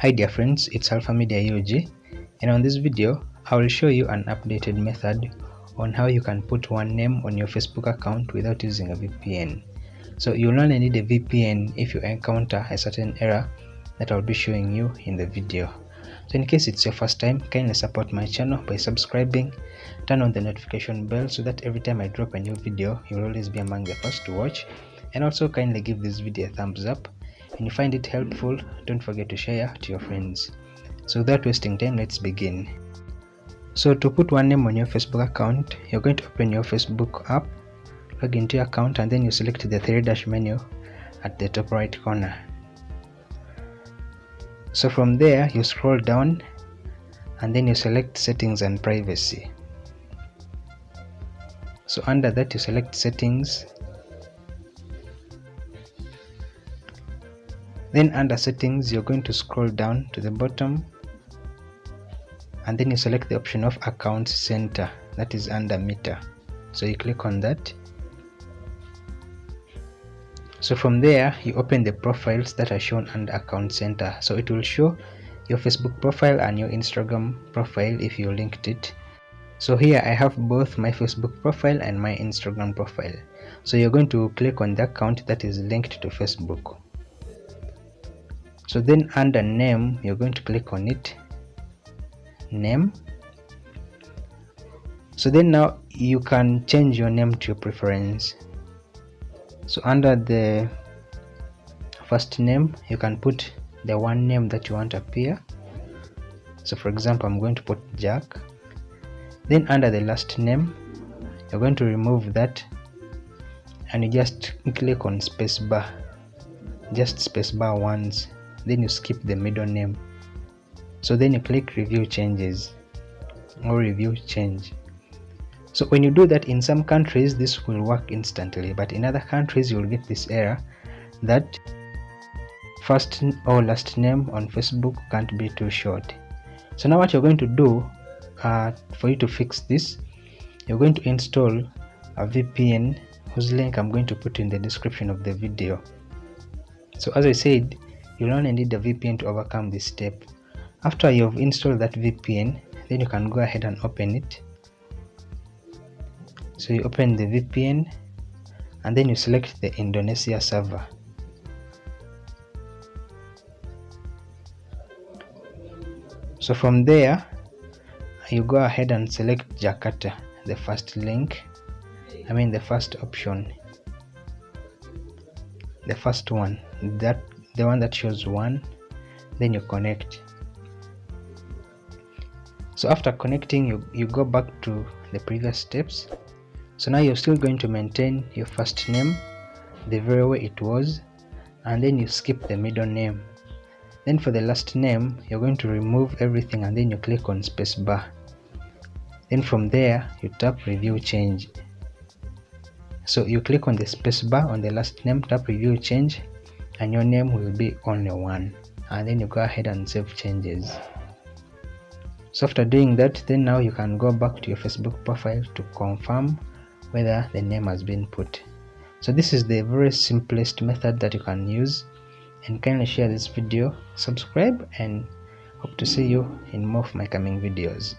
Hi dear friends, it's Alpha Media UG, and on this video I will show you an updated method on how you can put one name on your Facebook account without using a VPN. So you'll only need a VPN if you encounter a certain error that I'll be showing you in the video. So in case it's your first time, kindly support my channel by subscribing, turn on the notification bell so that every time I drop a new video you'll always be among the first to watch, and also kindly give this video a thumbs up. When you find it helpful, don't forget to share to your friends. So without wasting time, let's begin. So to put one name on your Facebook account, you're going to open your Facebook app, log into your account, and then you select the three-dash menu at the top right corner. So from there you scroll down and then you select settings and privacy. So under that you select settings. Then under settings you're going to scroll down to the bottom and then you select the option of account center, that is under meter. So you click on that. So from there you open the profiles that are shown under account center. So it will show your Facebook profile and your Instagram profile if you linked it. So here I have both my Facebook profile and my Instagram profile. So you're going to click on the account that is linked to Facebook. So then under name you're going to click on it, name. So then now you can change your name to your preference. So under the first name you can put the one name that you want to appear. So for example I'm going to put Jack. Then under the last name you're going to remove that and you just click on spacebar, just spacebar once. Then you skip the middle name. So then you click review changes or review change. So when you do that, in some countries this will work instantly, but in other countries you will get this error that first or last name on Facebook can't be too short. So now what you're going to do for you to fix this, you're going to install a VPN whose link I'm going to put in the description of the video. So as I said, you'll only need a VPN to overcome this step. After you've installed that VPN, then you can go ahead and open it. So you open the VPN and then you select the Indonesia server. So from there you go ahead and select Jakarta, the first link, the first option, the first one, the one that shows 1. Then you connect. So after connecting you go back to the previous steps. So now you're still going to maintain your first name the very way it was, and then you skip the middle name. Then for the last name you're going to remove everything and then you click on spacebar. Then from there you tap review change. So you click on the spacebar on the last name, tap review change, and your name will be only 1, and then you go ahead and save changes. So after doing that, then now you can go back to your Facebook profile to confirm whether the name has been put. So this is the very simplest method that you can use, and kindly share this video, subscribe, and hope to see you in more of my coming videos.